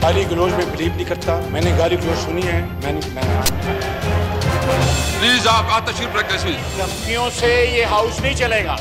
गाली गलौज में बिलीव नहीं करता। मैंने गाली गलौज सुनी है। प्लीज आप तशरीफ रखें। धमकियों से ये हाउस नहीं चलेगा।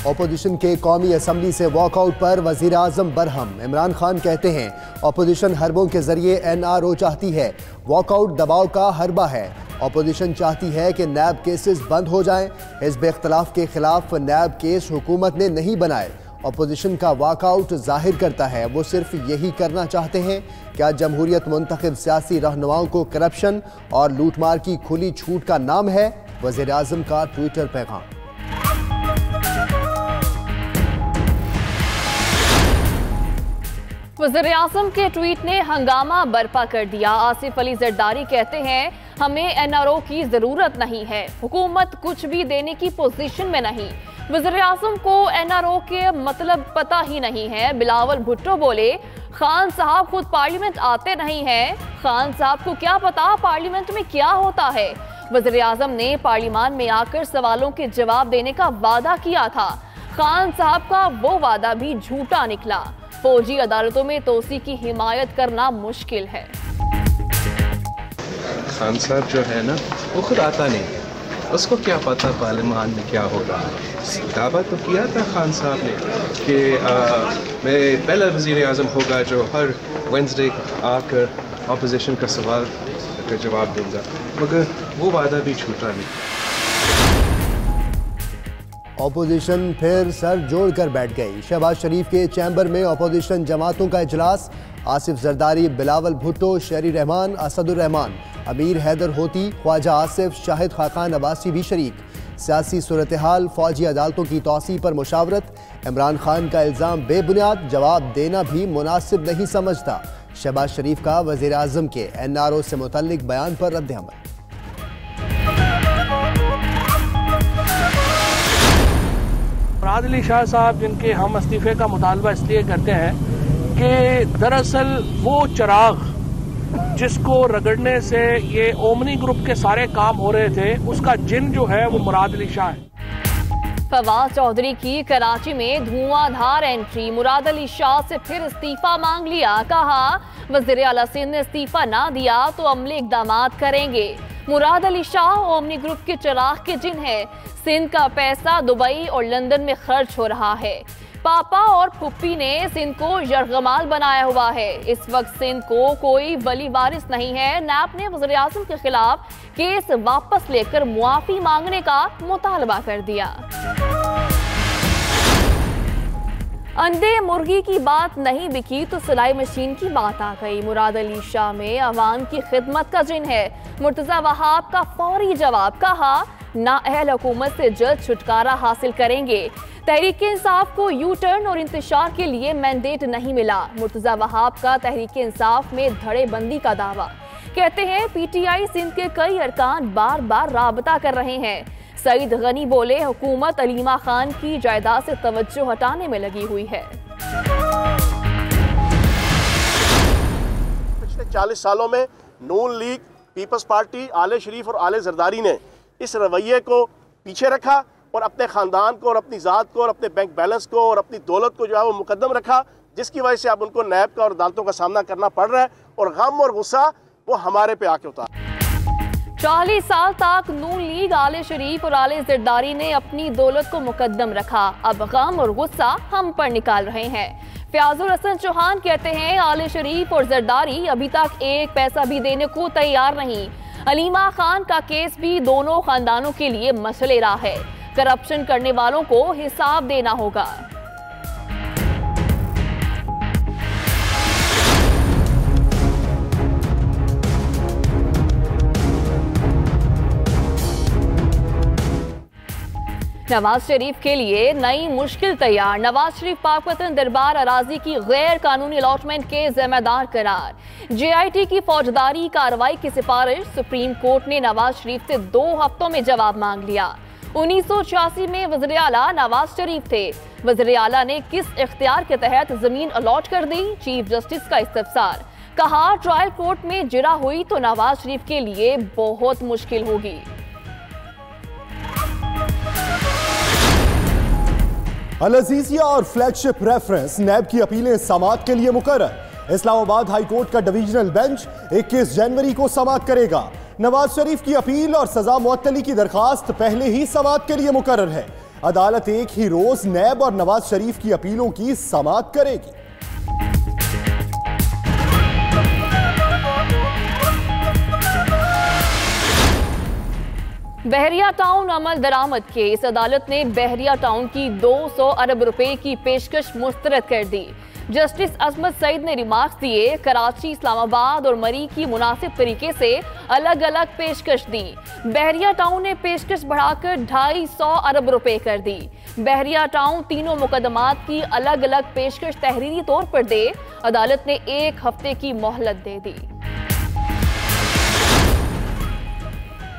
ऑपोजिशन के कौमी असम्बली से वॉकआउट पर वजीर आजम बरहम। इमरान खान कहते हैं ऑपोजिशन हरबों के जरिए NRO चाहती है, वॉकआउट दबाव का हरबा है। ऑपोजिशन चाहती है कि नैब केसेस बंद हो जाएं। हिज़्ब इख्तलाफ के खिलाफ नैब केस हुकूमत ने नहीं बनाए। ऑपोजिशन का वॉकआउट जाहिर करता है वो सिर्फ यही करना चाहते हैं। क्या जमहूरियत मुंतखब सियासी रहनुमाओं को करप्शन और लूटमार की खुली छूट का नाम है? वज़ीर आज़म का ट्विटर पैगाम। वज़ीर आज़म के ट्वीट ने हंगामा बर्पा कर दिया। आसिफ अली जरदारी कहते हैं हमें NRO की जरूरत नहीं है, हुकूमत कुछ भी देने की पोजीशन में नहीं। वज़ीर आज़म को NRO के मतलब पता ही नहीं है। बिलावल भुट्टो बोले खान साहब खुद पार्लियामेंट आते नहीं हैं, खान साहब को क्या पता पार्लियामेंट में क्या होता है। वज़ीर आज़म ने पार्लियामान में आकर सवालों के जवाब देने का वादा किया था। खान साहब का वो वादा भी झूठा निकला। फौजी अदालतों में तोसी की हिमायत करना मुश्किल है। खान साहब जो है ना वो खुद आता नहीं, उसको क्या पता पार्लियामान में क्या होगा। दावा तो किया था खान साहब ने कि मैं पहला वज़ीर आज़म होगा जो हर वेंसडे आकर अपोजिशन का सवाल का जवाब दूंगा, मगर वो वादा भी झूठा नहीं। ऑपोजिशन फिर सर जोड़कर बैठ गई। शहबाज शरीफ के चैम्बर में ऑपोजिशन जमातों का इजलास। आसिफ जरदारी, बिलावल भुट्टो, शेरी रहमान, असदुर रहमान, अमीर हैदर होती, ख्वाजा आसिफ, शाहिद खाकान अब्बासी भी शरीक। सियासी सूरत हाल, फौजी अदालतों की तौसी पर मुशावरत। इमरान खान का इल्ज़ाम बेबुनियाद, जवाब देना भी मुनासिब नहीं समझता। शहबाज शरीफ का वज़ीर आज़म के NRO से मुतल्लिक बयान पर रद्द-ए-अमल। मुराद अली शाह साहब जिनके हम इस्तीफे का मुतालबा इसलिए करते हैं कि दरअसल वो चिराग जिसको रगड़ने से ये ओमनी ग्रुप के सारे काम हो रहे थे, उसका जिन जो है वो मुराद अली शाह है। फवाद चौधरी की कराची में धुआंधार एंट्री। मुराद अली शाह से फिर इस्तीफा मांग लिया। कहा वज़ीर आला सिंध ने इस्तीफा ना दिया तो अमली इक़दामात करेंगे। मुराद अली शाह ओमनी ग्रुप के चिराग के जिन है। सिंध का पैसा दुबई और लंदन में खर्च हो रहा है। पापा और फुप्पी ने सिंध को यरगमाल बनाया हुआ है। इस वक्त सिंध को कोई वली वारिस नहीं है। नैब ने वज़ीर आज़म के खिलाफ केस वापस लेकर मुआफी मांगने का मुतालबा कर दिया। अंडे मुर्गी की बात नहीं बिकी तो सिलाई मशीन की बात आ गई। मुराद अली शाह में अवाम की खिदमत का जिन है। मुर्तजा वहाब का फौरी जवाब। कहा नाअहल हुकूमत से जल्द छुटकारा हासिल करेंगे। तहरीक इंसाफ को यू टर्न और इंतशार के लिए मैंडेट नहीं मिला। मुर्तजा वहाब का तहरीक इंसाफ में धड़ेबंदी का दावा। कहते हैं PTI सिंध के कई अरकान बार बार राबता कर रहे हैं। सईद गनी बोले हुकूमत अलीमा खान की जायदाद से तवज्जो हटाने में लगी हुई है। पिछले 40 सालों में नून लीग, पीपल्स पार्टी, आले शरीफ और आले जरदारी ने इस रवैये को पीछे रखा और अपने ख़ानदान को और अपनी ज़ात को और अपने बैंक बैलेंस को और अपनी दौलत को जो है वो मुकद्दम रखा, जिसकी वजह से अब उनको नैब का और अदालतों का सामना करना पड़ रहा है और गम और गुस्सा वो हमारे पे आके उतार। 40 साल तक नून लीग, आले शरीफ और आले जरदारी ने अपनी दौलत को मुकद्दम रखा। अब गम और गुस्सा हम पर निकाल रहे हैं। फयाजुल हसन चौहान कहते हैं आले शरीफ और जरदारी अभी तक एक पैसा भी देने को तैयार नहीं। अलीमा खान का केस भी दोनों खानदानों के लिए मसलेरा है। करप्शन करने वालों को हिसाब देना होगा। नवाज शरीफ के लिए नई मुश्किल तैयार। नवाज शरीफ पाक वतन दरबार अराजी की गैर कानूनी अलॉटमेंट के जिम्मेदार करार। JIT की फौजदारी कार्रवाई की सिफारिश। सुप्रीम कोर्ट ने नवाज शरीफ से 2 हफ्तों में जवाब मांग लिया। 1986 में वज़ीर आला नवाज शरीफ थे। वज़ीर आला ने किस इख्तियार के तहत जमीन अलॉट कर दी? चीफ जस्टिस का इस्तफसार। कहा ट्रायल कोर्ट में जिरा हुई तो नवाज शरीफ के लिए बहुत मुश्किल होगी। अल अजीजिया और फ्लैगशिप रेफरेंस नैब की अपीलें समाअत के लिए मुकर्रर। इस्लामाबाद हाई कोर्ट का डिवीजनल बेंच 21 जनवरी को समाअत करेगा। नवाज शरीफ की अपील और सजा मुअत्तली की दरखास्त पहले ही समाअत के लिए मुकर्रर है। अदालत एक ही रोज नैब और नवाज शरीफ की अपीलों की समाअत करेगी। बहरिया टाउन अमल दरामद केस अदालत ने बहरिया टाउन की 200 अरब रुपए की पेशकश मुस्तरद कर दी। जस्टिस अजमत सईद ने रिमार्क्स दिए, कराची, इस्लामाबाद और मरी की मुनासिब तरीके से अलग अलग पेशकश दी। बहरिया टाउन ने पेशकश बढ़ाकर 250 अरब रुपए कर दी। बहरिया टाउन तीनों मुकदमात की अलग अलग पेशकश तहरीरी तौर पर दे। अदालत ने 1 हफ्ते की मोहलत दे दी।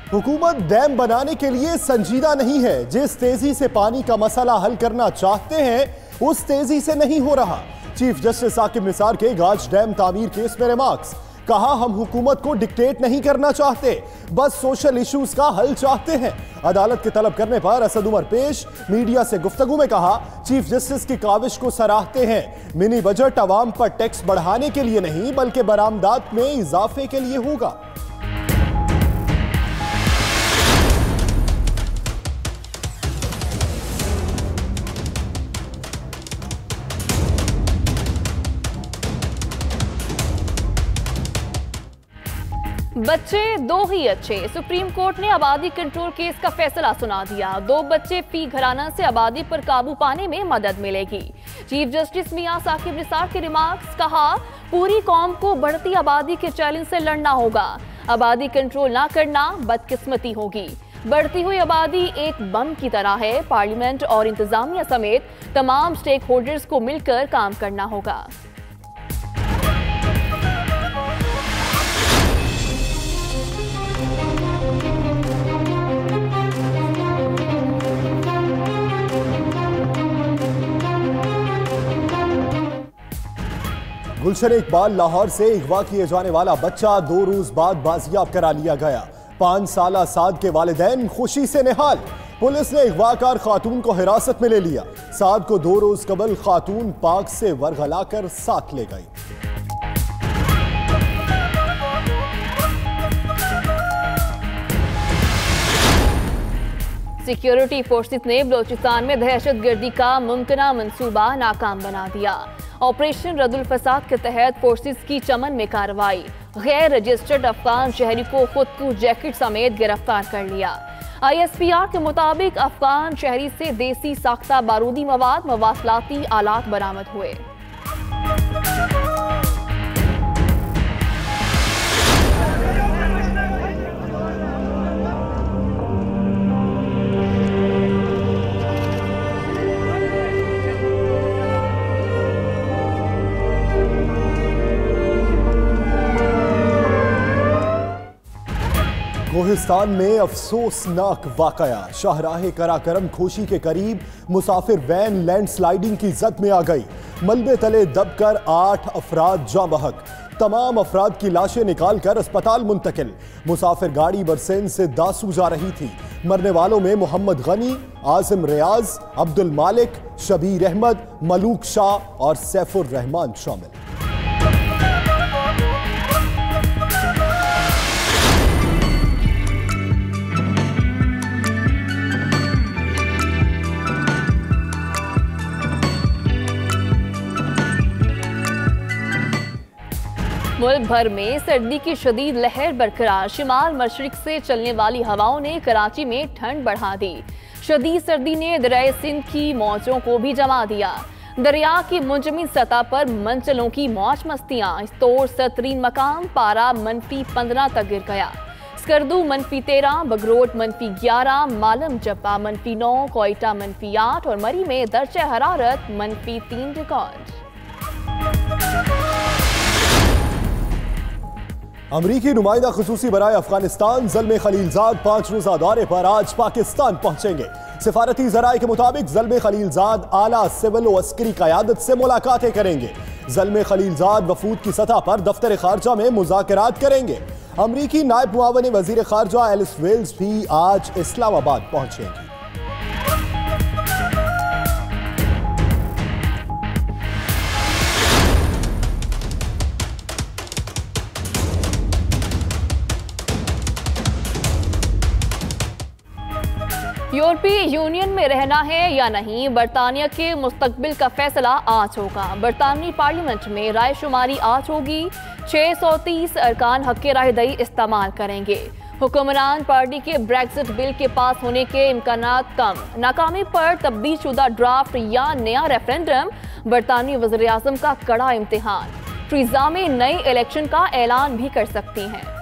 हुकूमत डैम बनाने के लिए संजीदा नहीं है। जिस तेजी से पानी का मसला हल करना चाहते हैं उस तेजी से नहीं हो रहा। चीफ जस्टिस साकिब निसार के गाज डैम तामीर केस में रिमार्क्स, कहा हम हुकूमत को डिक्टेट नहीं करना चाहते, बस सोशल इश्यूज का हल चाहते हैं। अदालत के तलब करने पर असद उमर पेश मीडिया से गुफ्तगू में कहा, चीफ जस्टिस की काविश को सराहते हैं। मिनी बजट अवाम पर टैक्स बढ़ाने के लिए नहीं बल्कि बरामदात में इजाफे के लिए होगा। बच्चे दो ही अच्छे, सुप्रीम कोर्ट ने आबादी कंट्रोल केस का फैसला सुना दिया। 2 बच्चे फी घराना से आबादी पर काबू पाने में मदद मिलेगी। चीफ जस्टिस मियां साकिब निसार के रिमार्क्स, कहा पूरी कौम को बढ़ती आबादी के चैलेंज से लड़ना होगा। आबादी कंट्रोल ना करना बदकिस्मती होगी। बढ़ती हुई आबादी एक बम की तरह है। पार्लियामेंट और इंतजामिया समेत तमाम स्टेक होल्डर्स को मिलकर काम करना होगा। गुलशन इकबाल लाहौर से अगवा किए जाने वाला बच्चा 2 रोज बाद बाजियाब करा लिया गया। 5 साला साद के वालिदैन खुशी से निहाल। पुलिस ने अगवाकार खातून को हिरासत में ले लिया। साद को 2 रोज कबल खातून पाक से वरगलाकर साथ ले गई। सिक्योरिटी फोर्सेस ने बलोचिस्तान में दहशतगर्दी का मुमकिना मंसूबा नाकाम बना दिया। ऑपरेशन रद्दुल फसाद के तहत फोर्सेस की चमन में कार्रवाई। गैर रजिस्टर्ड अफगान शहरी को खुदकुश जैकेट समेत गिरफ्तार कर लिया। ISPR के मुताबिक अफगान शहरी से देसी साख्ता बारूदी मवाद, मवासलाती आलात बरामद हुए। कोहिस्तान में अफसोसनाक वाकया। शाहराह कराकरम खोशी के करीब मुसाफिर वैन लैंडस्लाइडिंग की जद में आ गई। मलबे तले दबकर 8 अफराद जाँ बहक। तमाम अफराद की लाशें निकालकर अस्पताल मुंतकिल। मुसाफिर गाड़ी बरसेन से दासू जा रही थी। मरने वालों में मोहम्मद गनी, आजिम रियाज, अब्दुल मालिक, शबीर अहमद, मलूक शाह और सैफुर रहमान शामिल। मुल्क भर में सर्दी की शदीद लहर बरकरार। शिमाल मशरिक से चलने वाली हवाओं ने कराची में ठंड बढ़ा दी। शदीद सर्दी ने दरिया सिंध की मौजों को भी जमा दिया। दरिया की मुंजमिद सतह पर मंचलों की मौज मस्तियां। इस तौर 17 मकाम पारा -15 तक गिर गया। स्कर्दू -13, बगरोट -11, मालम जब्बा -9, कोयटा -8 और मरी में दर्जे हरारत -3 रिकॉर्ड। अमरीकी नुमाइंदा खुसूसी बराए अफगानिस्तान ज़ल्मे खलीलजाद 5 रोज़ा दौरे पर आज पाकिस्तान पहुंचेंगे। सिफारती ज़राए के मुताबिक ज़ल्मे खलीलजाद आला सिविल व अस्करी क़यादत से मुलाकातें करेंगे। ज़ल्मे खलीलजाद वफूद की सतह पर दफ्तर खारजा में मुज़ाकरात करेंगे। अमरीकी नायब मुआवन वज़ीर खारजा एलिस वेल्स भी आज इस्लामाबाद पहुंचेंगी। यूरोपीय यूनियन में रहना है या नहीं, बरतानिया के मुस्तकबिल का फैसला आज होगा। बरतानवी पार्लियामेंट में रायशुमारी आज होगी। 630 अरकान हक़ राय दही इस्तेमाल करेंगे। हुक्मरान पार्टी के ब्रेक्जिट बिल के पास होने के इम्कानात कम। नाकामी पर तब्दील शुदा ड्राफ्ट या नया रेफरेंडम, बरतानवी वज़ीर आज़म का कड़ा इम्तिहान। ट्रीज़ा में नए इलेक्शन का ऐलान भी कर सकती हैं।